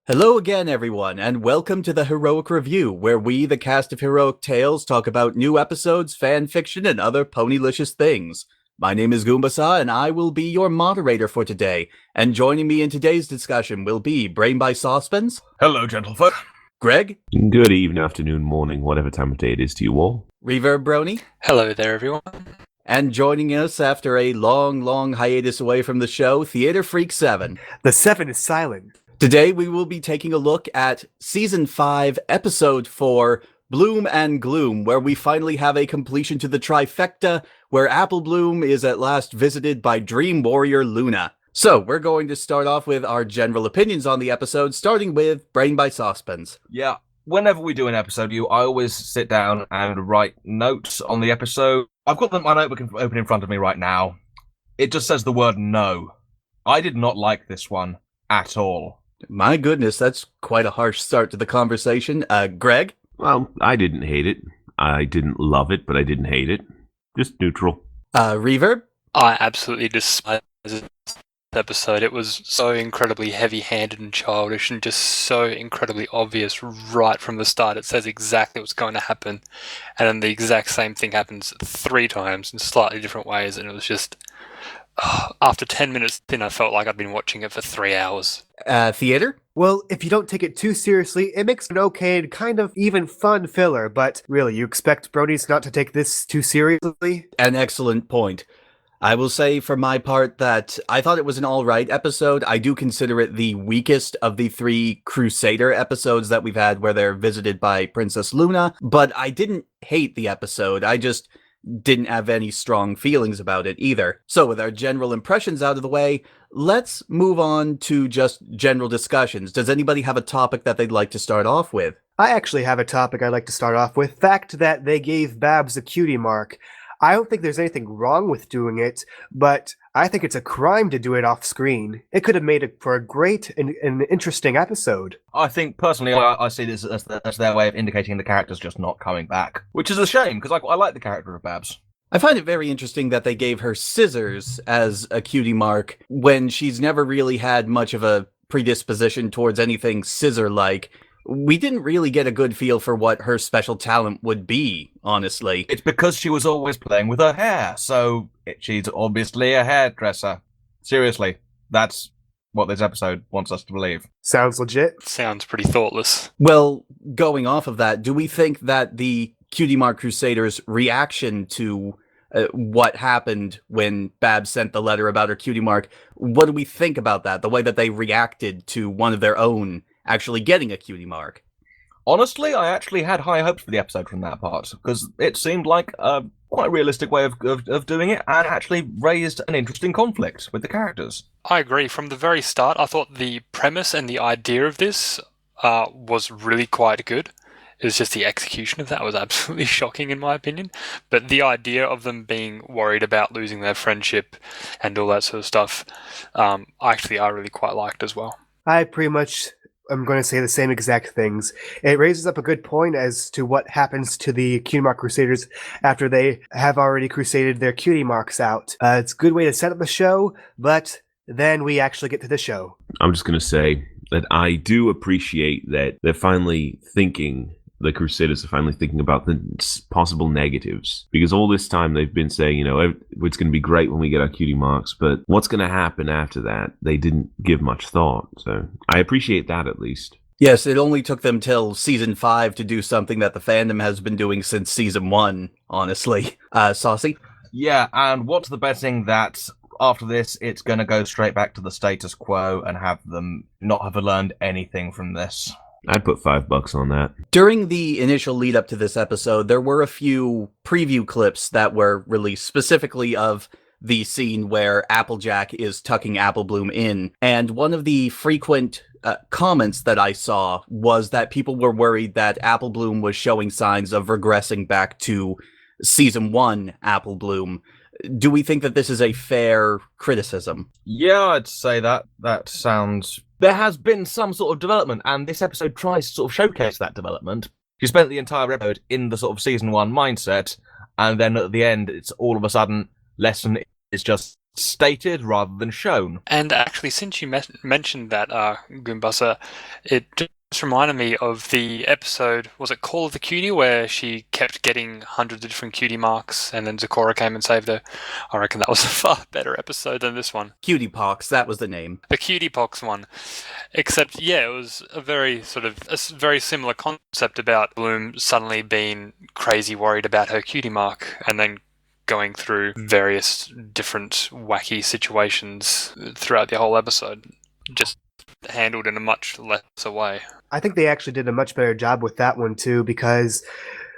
Hello again, everyone, and welcome to the Heroic Review, where we, the cast of Heroic Tales, talk about new episodes, fan fiction, and other ponylicious things. My name is Goombasa, and I will be your moderator for today. And joining me in today's discussion will be BrainedbySaucepans. Hello, gentlefolk. Greg. Good evening, afternoon, morning, whatever time of day it is to you all. Reverb Brony. Hello there, everyone. And joining us after a long hiatus away from the show, Theater Freak 7. The 7 is silent. Today we will be taking a look at Season 5, Episode 4, Bloom and Gloom, where we finally have a completion to the trifecta, where Apple Bloom is at last visited by Dream Warrior Luna. So, we're going to start off with our general opinions on the episode, starting with BrainedbySaucepans. Yeah, whenever we do an episode, I always sit down and write notes on the episode. I've got my notebook open in front of me right now. It just says the word no. I did not like this one at all. My goodness, that's quite a harsh start to the conversation. Greg? Well, I didn't hate it. I didn't love it, but I didn't hate it. Just neutral. Reverb? I absolutely despise this episode. It was so incredibly heavy-handed and childish and just so incredibly obvious right from the start. It says exactly what's going to happen, and then the exact same thing happens 3 times in slightly different ways, and it was just... after 10 minutes in, I felt like I'd been watching it for 3 hours. Theater? Well, if you don't take it too seriously, it makes an okay and kind of even fun filler, but really, you expect Bronies not to take this too seriously? An excellent point. I will say for my part that I thought it was an alright episode. I do consider it the weakest of the 3 Crusader episodes that we've had where they're visited by Princess Luna, but I didn't hate the episode. I just didn't have any strong feelings about it either. So with our general impressions out of the way, let's move on to just general discussions. Does anybody have a topic that they'd like to start off with? I actually have a topic I'd like to start off with. Fact that they gave Babs a cutie mark. I don't think there's anything wrong with doing it, but I think it's a crime to do it off screen. It could have made it for a great and interesting episode. I think, personally, I see this as their way of indicating the character's just not coming back. Which is a shame, because I like the character of Babs. I find it very interesting that they gave her scissors as a cutie mark when she's never really had much of a predisposition towards anything scissor-like. We didn't really get a good feel for what her special talent would be, honestly. It's because she was always playing with her hair, so she's obviously a hairdresser. Seriously, that's what this episode wants us to believe. Sounds legit. Sounds pretty thoughtless. Well, going off of that, do we think that the Cutie Mark Crusaders' reaction to what happened when Babs sent the letter about her cutie mark, what do we think about that? The way that they reacted to one of their own actually getting a cutie mark? Honestly, I actually had high hopes for the episode from that part, because it seemed like a quite realistic way of doing it, and actually raised an interesting conflict with the characters. I agree. From the very start, I thought the premise and the idea of this was really quite good. It was just the execution of that was absolutely shocking, in my opinion. But the idea of them being worried about losing their friendship and all that sort of stuff, I really quite liked as well. I pretty much am going to say the same exact things. It raises up a good point as to what happens to the Cutie Mark Crusaders after they have already crusaded their cutie marks out. It's a good way to set up the show, but then we actually get to the show. I'm just going to say that I do appreciate that they're finally thinking... The Crusaders are finally thinking about the possible negatives. Because all this time they've been saying, it's going to be great when we get our cutie marks, but what's going to happen after that? They didn't give much thought. So I appreciate that at least. Yes, it only took them till Season 5 to do something that the fandom has been doing since Season 1, honestly. Saucy? Yeah, and what's the betting that after this it's going to go straight back to the status quo and have them not have learned anything from this? I'd put $5 on that. During the initial lead up to this episode, there were a few preview clips that were released specifically of the scene where Applejack is tucking Apple Bloom in. And one of the frequent comments that I saw was that people were worried that Apple Bloom was showing signs of regressing back to Season 1 Apple Bloom. Do we think that this is a fair criticism? Yeah, I'd say that sounds... There has been some sort of development, and this episode tries to sort of showcase that development. You spent the entire episode in the sort of Season 1 mindset, and then at the end, it's all of a sudden, lesson is just stated rather than shown. And actually, since you mentioned that, Goombasa, it just reminded me of the episode, was it Call of the Cutie, where she kept getting hundreds of different cutie marks and then Zecora came and saved her. I reckon that was a far better episode than this one. Cutie Pox, that was the name. The Cutie Pox one. Except, yeah, it was a very similar concept about Gloom suddenly being crazy worried about her cutie mark and then going through various different wacky situations throughout the whole episode. Just handled in a much lesser way. I think they actually did a much better job with that one too, because they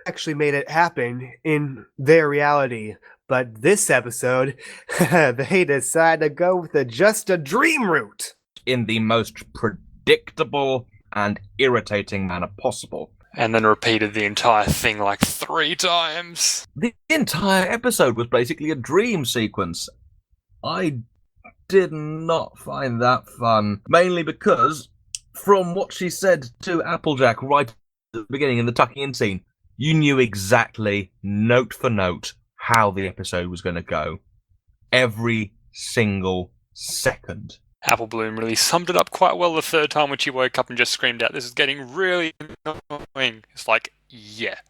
actually made it happen in their reality. But this episode, they decided to go with just a dream route. In the most predictable and irritating manner possible. And then repeated the entire thing like 3 times. The entire episode was basically a dream sequence. I did not find that fun. Mainly because, from what she said to Applejack right at the beginning in the tucking in scene, you knew exactly, note for note, how the episode was going to go. Every single second. Apple Bloom really summed it up quite well the third time when she woke up and just screamed out, "This is getting really annoying." It's like, yeah,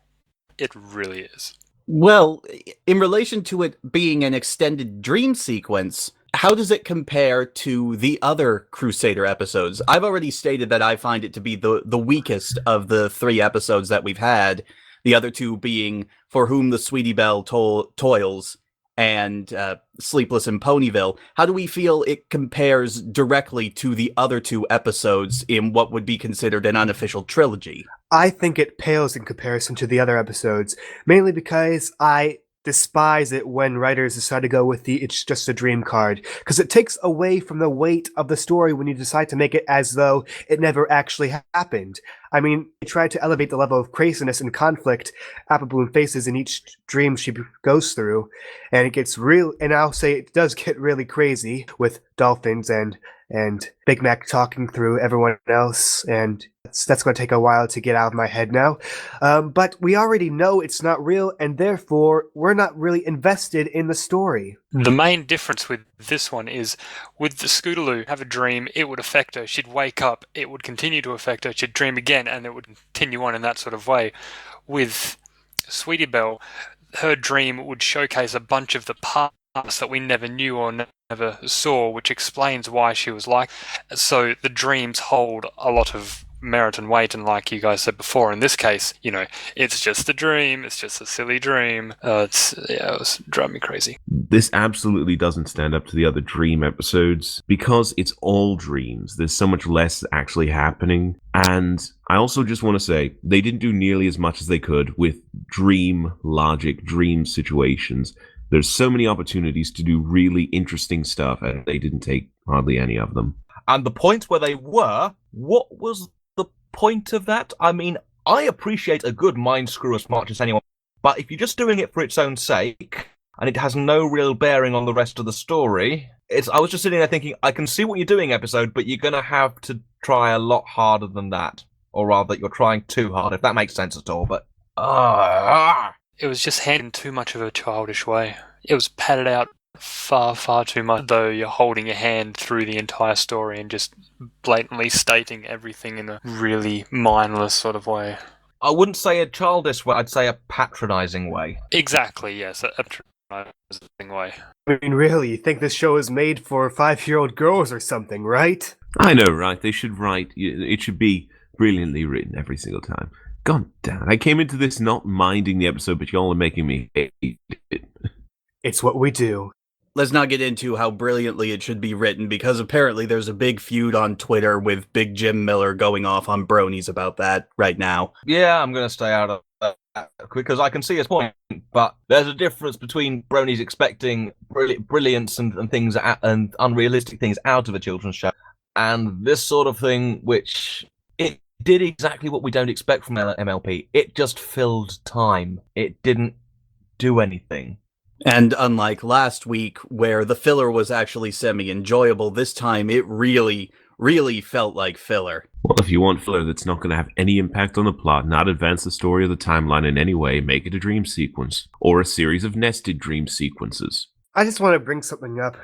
it really is. Well, in relation to it being an extended dream sequence, how does it compare to the other Crusader episodes? I've already stated that I find it to be the weakest of the 3 episodes that we've had, the other 2 being For Whom the Sweetie Belle Toils and Sleepless in Ponyville. How do we feel it compares directly to the other 2 episodes in what would be considered an unofficial trilogy? I think it pales in comparison to the other episodes, mainly because I despise it when writers decide to go with the "it's just a dream" card, because it takes away from the weight of the story when you decide to make it as though it never actually happened. I mean, they try to elevate the level of craziness and conflict Apple Bloom faces in each dream she goes through, and it gets real. And I'll say it does get really crazy with dolphins and Big Mac talking through everyone else, and that's going to take a while to get out of my head now. But we already know it's not real, and therefore we're not really invested in the story. The main difference with this one is, with the Scootaloo, have a dream, it would affect her, she'd wake up, it would continue to affect her, she'd dream again, and it would continue on in that sort of way. With Sweetie Belle, her dream would showcase a bunch of the parts that we never knew or never saw, which explains why she was like. So the dreams hold a lot of merit and weight, and like you guys said before, in this case, it's just a dream, it's just a silly dream. It was driving me crazy. This absolutely doesn't stand up to the other dream episodes because it's all dreams. There's so much less actually happening. And I also just want to say they didn't do nearly as much as they could with dream logic, dream situations. There's so many opportunities to do really interesting stuff, and they didn't take hardly any of them. And the points where they were, what was the point of that? I mean, I appreciate a good mind screw as much as anyone, but if you're just doing it for its own sake, and it has no real bearing on the rest of the story, I was just sitting there thinking, I can see what you're doing, episode, but you're going to have to try a lot harder than that. Or rather, you're trying too hard, if that makes sense at all, but... It was just handled in too much of a childish way. It was padded out far, far too much, though you're holding your hand through the entire story and just blatantly stating everything in a really mindless sort of way. I wouldn't say a childish way, I'd say a patronizing way. Exactly, yes, a patronizing way. I mean, really, you think this show is made for 5-year-old girls or something, right? I know, right? They should write, it should be brilliantly written every single time. God damn, I came into this not minding the episode, but y'all are making me hate it. It's what we do. Let's not get into how brilliantly it should be written, because apparently there's a big feud on Twitter with Big Jim Miller going off on bronies about that right now. Yeah, I'm going to stay out of that because I can see his point, but there's a difference between bronies expecting brilliance and things and unrealistic things out of a children's show, and this sort of thing, which it did exactly what we don't expect from MLP. It just filled time. It didn't do anything. And unlike last week, where the filler was actually semi-enjoyable, this time it really, really felt like filler. Well, if you want filler that's not going to have any impact on the plot, not advance the story or the timeline in any way, make it a dream sequence, or a series of nested dream sequences. I just want to bring something up.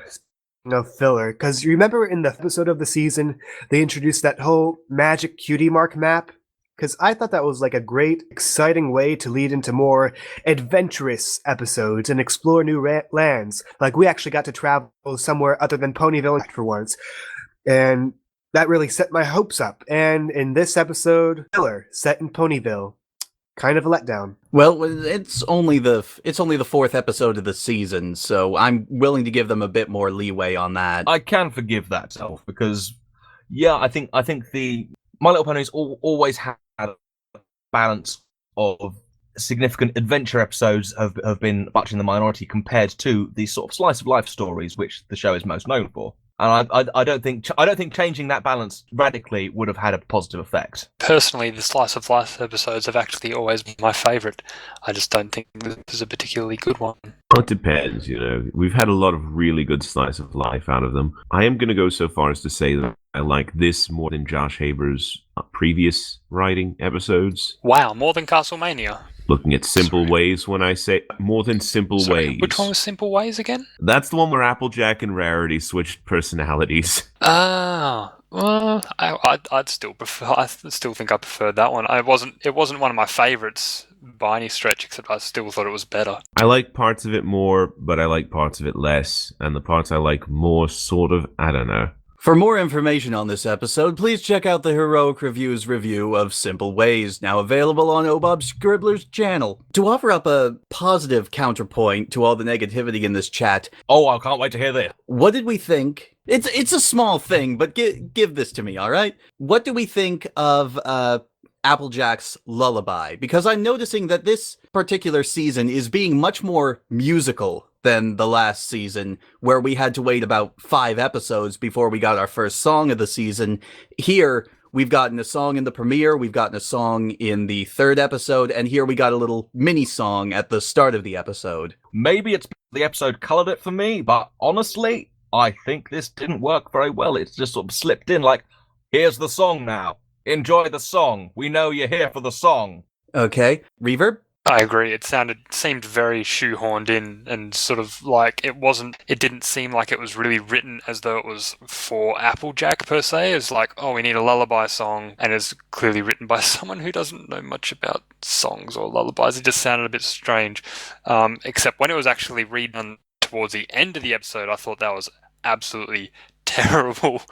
Filler, because you remember in the episode of the season they introduced that whole magic cutie mark map, because I thought that was like a great exciting way to lead into more adventurous episodes and explore new lands. Like we actually got to travel somewhere other than Ponyville for once, and that really set my hopes up. And in this episode, filler set in Ponyville, kind of a letdown. Well, it's only the fourth episode of the season, so I'm willing to give them a bit more leeway on that. I can forgive that self because, yeah, I think the My Little Ponies always had a balance of significant adventure episodes have been much in the minority compared to the sort of slice of life stories which the show is most known for. And I don't think changing that balance radically would have had a positive effect. Personally, the slice of life episodes have actually always been my favourite. I just don't think this is a particularly good one. Well, it depends, We've had a lot of really good slice of life out of them. I am going to go so far as to say that I like this more than Josh Haber's previous writing episodes. Wow, more than Castlemania. Looking at Simple Ways when I say more than Simple Ways. Which one was Simple Ways again? That's the one where Applejack and Rarity switched personalities. Ah, well, I'd still prefer. I still think I preferred that one. It wasn't one of my favourites by any stretch, except I still thought it was better. I like parts of it more, but I like parts of it less, and the parts I like more, sort of, I don't know. For more information on this episode, please check out the Heroic Review's review of Simple Ways, now available on Obob Scribbler's channel. To offer up a positive counterpoint to all the negativity in this chat... Oh, I can't wait to hear this. What did we think? It's a small thing, but give this to me, alright? What do we think of Applejack's lullaby? Because I'm noticing that this particular season is being much more musical than the last season, where we had to wait about 5 episodes before we got our first song of the season. Here, we've gotten a song in the premiere, we've gotten a song in the 3rd episode, and here we got a little mini song at the start of the episode. Maybe it's the episode coloured it for me, but honestly, I think this didn't work very well. It's just sort of slipped in like, here's the song now. Enjoy the song. We know you're here for the song. Okay. Reverb? I agree. It seemed very shoehorned in, and sort of like it didn't seem like it was really written as though it was for Applejack per se. It's like, oh, we need a lullaby song, and it's clearly written by someone who doesn't know much about songs or lullabies. It just sounded a bit strange. Except when it was actually redone towards the end of the episode, I thought that was absolutely terrible,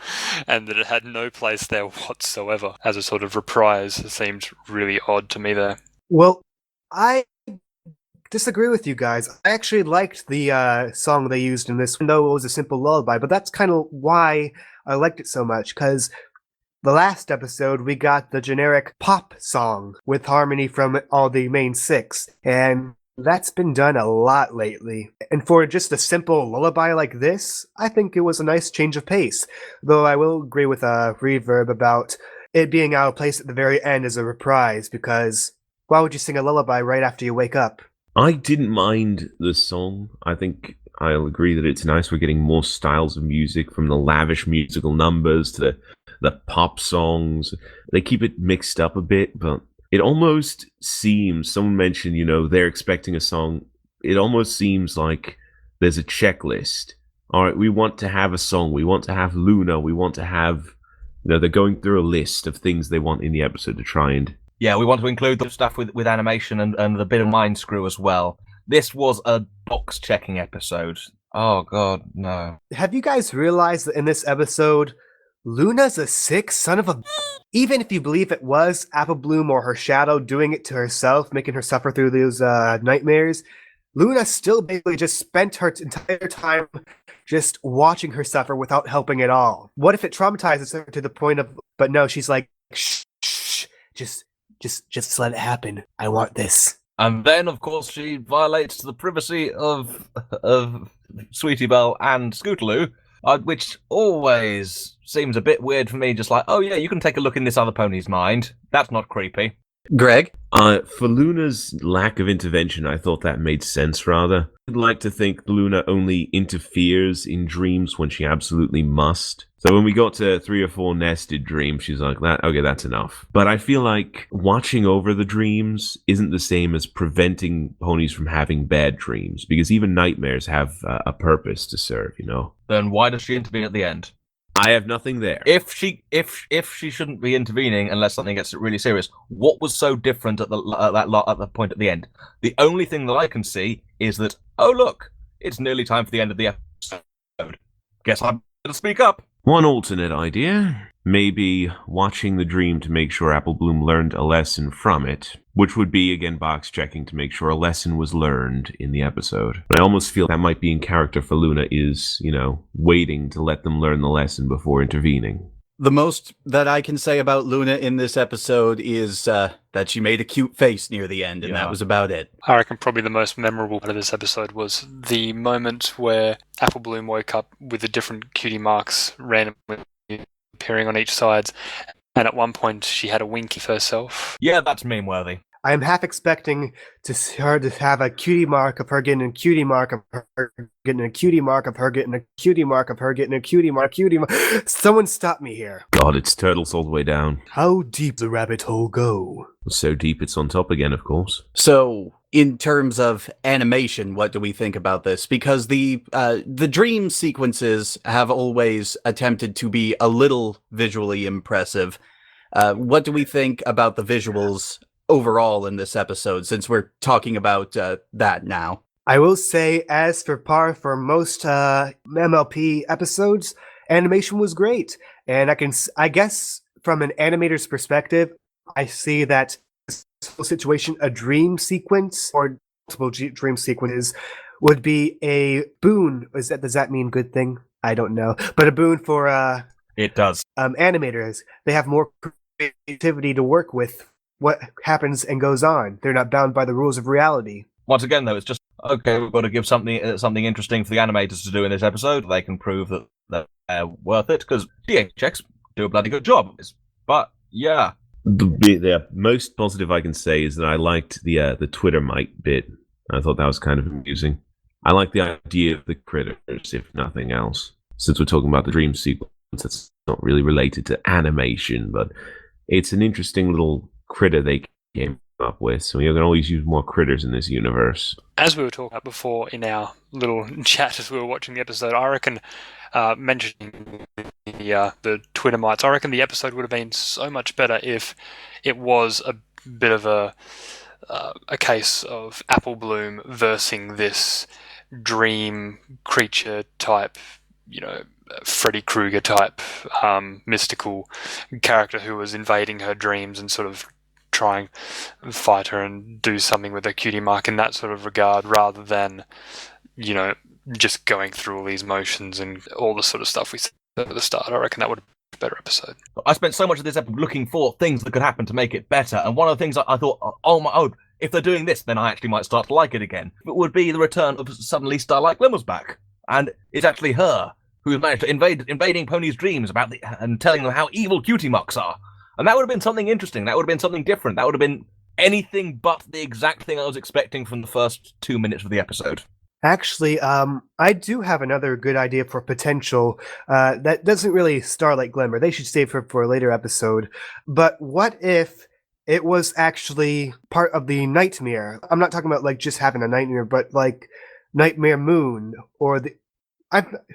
and that it had no place there whatsoever as a sort of reprise. It seemed really odd to me there. Well, I disagree with you guys. I actually liked the song they used in this, even though it was a simple lullaby, but that's kind of why I liked it so much, because the last episode we got the generic pop song with harmony from all the main 6, and that's been done a lot lately. And for just a simple lullaby like this, I think it was a nice change of pace, though I will agree with Reverb about it being out of place at the very end as a reprise, because why would you sing a lullaby right after you wake up? I didn't mind the song. I think I'll agree that it's nice. We're getting more styles of music, from the lavish musical numbers to the pop songs. They keep it mixed up a bit, but it almost seems, someone mentioned, they're expecting a song. It almost seems like there's a checklist. All right, we want to have a song. We want to have Luna. We want to have, they're going through a list of things they want in the episode to try and... Yeah, we want to include the stuff with animation and the bit of mind screw as well. This was a box-checking episode. Oh, God, no. Have you guys realized that in this episode, Luna's a sick son of a... Even if you believe it was Apple Bloom or her shadow doing it to herself, making her suffer through those nightmares, Luna still basically just spent her entire time just watching her suffer without helping at all. What if it traumatizes her to the point of... But no, she's like, shh, just let it happen. I want this. And then, of course, she violates the privacy of Sweetie Belle and Scootaloo, which always seems a bit weird for me. Just like, oh yeah, you can take a look in this other pony's mind. That's not creepy. Greg? For Luna's lack of intervention, I thought that made sense, rather. I'd like to think Luna only interferes in dreams when she absolutely must. So when we got to 3 or 4 nested dreams, she's like, okay, that's enough. But I feel like watching over the dreams isn't the same as preventing ponies from having bad dreams, because even nightmares have a purpose to serve, you know? Then why does she intervene at the end? I have nothing there. If she shouldn't be intervening unless something gets really serious, what was so different at the point at the end? The only thing that I can see is that, oh look, it's nearly time for the end of the episode. Guess I'm going to speak up. One alternate idea, maybe watching the dream to make sure Apple Bloom learned a lesson from it, which would be, again, box checking to make sure a lesson was learned in the episode. But I almost feel that might be in character for Luna is, waiting to let them learn the lesson before intervening. The most that I can say about Luna in this episode is that she made a cute face near the end, and that was about it. I reckon probably the most memorable part of this episode was the moment where Apple Bloom woke up with the different cutie marks randomly appearing on each side, and at one point she had a wink of herself. Yeah, that's meme-worthy. I am half expecting her to have a cutie mark of her getting a cutie mark of her getting a cutie mark of her getting a cutie mark of her getting a cutie mark. Someone stop me here. God, it's turtles all the way down. How deep the rabbit hole go? So deep it's on top again, of course. So, in terms of animation, what do we think about this? Because the dream sequences have always attempted to be a little visually impressive. What do we think about the visuals overall in this episode, since we're talking about that now? I will say, as for par for most MLP episodes, animation was great. And I guess from an animator's perspective, I see that this whole situation, a dream sequence or multiple dream sequences would be a boon. Does that mean good thing? I don't know. But a boon for It does. Animators. They have more creativity to work with what happens and goes on. They're not bound by the rules of reality. Once again, though, it's just, okay, we've got to give something interesting for the animators to do in this episode. They can prove that they're worth it, because DHX do a bloody good job. But, yeah. The most positive I can say is that I liked the Twitter mite bit. I thought that was kind of amusing. I like the idea of the critters, if nothing else. Since we're talking about the dream sequence, that's not really related to animation, but it's an interesting little critter they came up with, so we can always use more critters in this universe. As we were talking about before in our little chat as we were watching the episode, I reckon, mentioning the Twitter mites, I reckon the episode would have been so much better if it was a bit of a case of Apple Bloom versing this dream creature type, Freddy Krueger type mystical character who was invading her dreams and sort of trying to fight her and do something with a cutie mark in that sort of regard, rather than, just going through all these motions and all the sort of stuff we said at the start. I reckon that would have been a better episode. I spent so much of this episode looking for things that could happen to make it better, and one of the things I thought, if they're doing this, then I actually might start to like it again. It would be the return of suddenly Starlight Glimmer's back, and it's actually her who managed to invading Pony's dreams and telling them how evil cutie marks are. And that would have been something interesting. That would have been something different. That would have been anything but the exact thing I was expecting from the first 2 minutes of the episode. Actually, I do have another good idea for potential that doesn't really Starlight Glimmer. They should save for a later episode. But what if it was actually part of the nightmare? I'm not talking about like just having a nightmare, but like Nightmare Moon or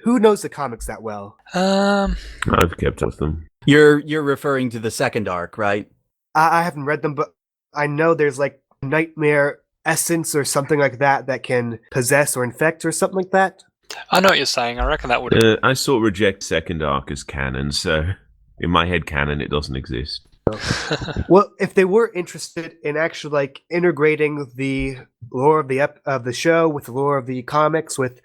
who knows the comics that well? I've kept up with them. You're referring to the second arc, right? I haven't read them, but I know there's like Nightmare Essence or something like that can possess or infect or something like that. I know what you're saying. I reckon that would have... I sort of reject second arc as canon, so in my head canon it doesn't exist. Well, if they were interested in actually like integrating the lore of the show with the lore of the comics, with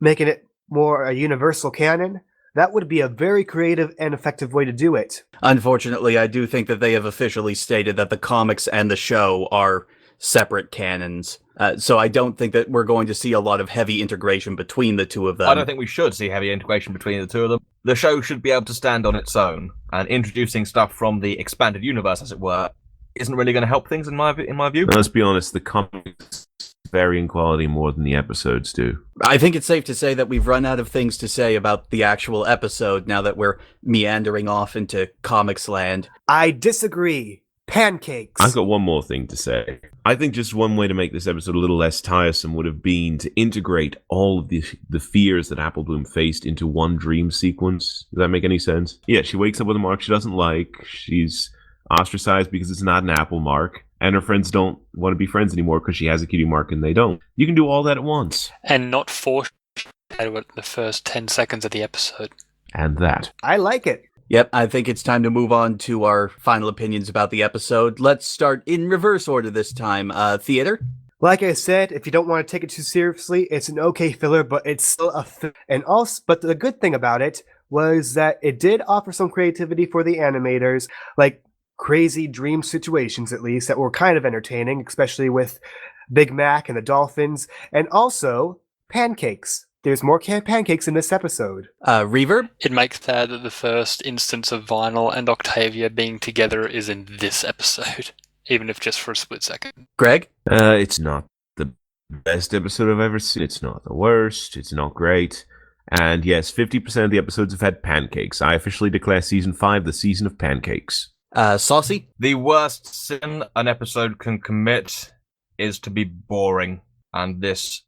making it more a universal canon, that would be a very creative and effective way to do it. Unfortunately, I do think that they have officially stated that the comics and the show are separate canons. So I don't think that we're going to see a lot of heavy integration between the two of them. I don't think we should see heavy integration between the two of them. The show should be able to stand on its own, and introducing stuff from the expanded universe, as it were, isn't really going to help things in my view. Let's be honest, the comics vary in quality more than the episodes do. I think it's safe to say that we've run out of things to say about the actual episode now that we're meandering off into comics land. I disagree. Pancakes. I've got one more thing to say. I think just one way to make this episode a little less tiresome would have been to integrate all of the fears that Apple Bloom faced into one dream sequence. Does that make any sense? Yeah, she wakes up with a mark she doesn't like. She's ostracized because it's not an Apple mark. And her friends don't want to be friends anymore because she has a cutie mark and they don't. You can do all that at once. And not foreshadow it in the first 10 seconds of the episode. And that. I like it. Yep, I think it's time to move on to our final opinions about the episode. Let's start in reverse order this time. Theater? Like I said, if you don't want to take it too seriously, it's an okay filler, but it's still a and also, but the good thing about it was that it did offer some creativity for the animators, like crazy dream situations at least, that were kind of entertaining, especially with Big Mac and the dolphins, and also pancakes. There's more pancakes in this episode. Reverb? It makes sad that the first instance of Vinyl and Octavia being together is in this episode, even if just for a split second. Greg? It's not the best episode I've ever seen. It's not the worst. It's not great. And yes, 50% of the episodes have had pancakes. I officially declare Season 5 the season of pancakes. Saucy? The worst sin an episode can commit is to be boring, and this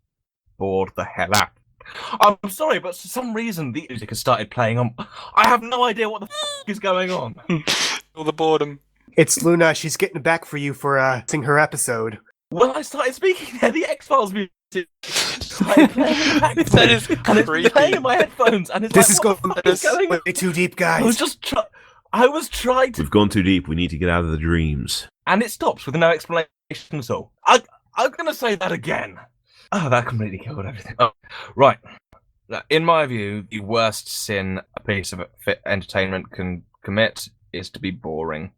bored the hell out. I'm sorry, but for some reason the music has started playing on. I have no idea what the is going on. All the boredom. It's Luna. She's getting back for you for seeing her episode. When I started speaking there, the X-Files music started playing in the background. That is and creepy. it's playing in my headphones, and it's This like, is what the fuck is going on? way too deep, guys. I was trying to, We've gone too deep. We need to get out of the dreams. and it stops with no explanation at all. I'm gonna say that again. Oh, that completely killed everything. Oh, right. In my view, the worst sin a piece of entertainment can commit is to be boring.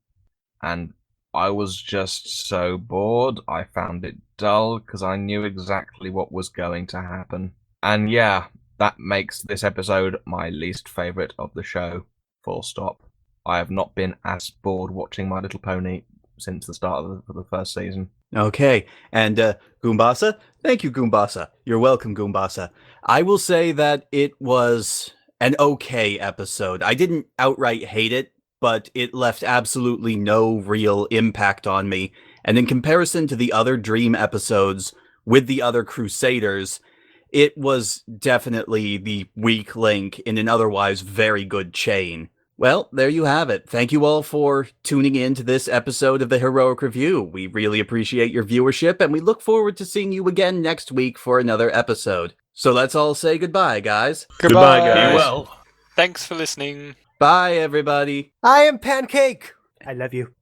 And I was just so bored, I found it dull because I knew exactly what was going to happen. And yeah, that makes this episode my least favourite of the show. Full stop. I have not been as bored watching My Little Pony since the start of the first season. Okay, and Goombasa? Thank you, Goombasa. You're welcome, Goombasa. I will say that it was an okay episode. I didn't outright hate it, but it left absolutely no real impact on me. And in comparison to the other Dream episodes with the other Crusaders, it was definitely the weak link in an otherwise very good chain. Well, there you have it. Thank you all for tuning in to this episode of the Heroic Review. We really appreciate your viewership, and we look forward to seeing you again next week for another episode. So let's all say goodbye, guys. Goodbye, guys. Be well. Thanks for listening. Bye, everybody. I am Pancake. I love you.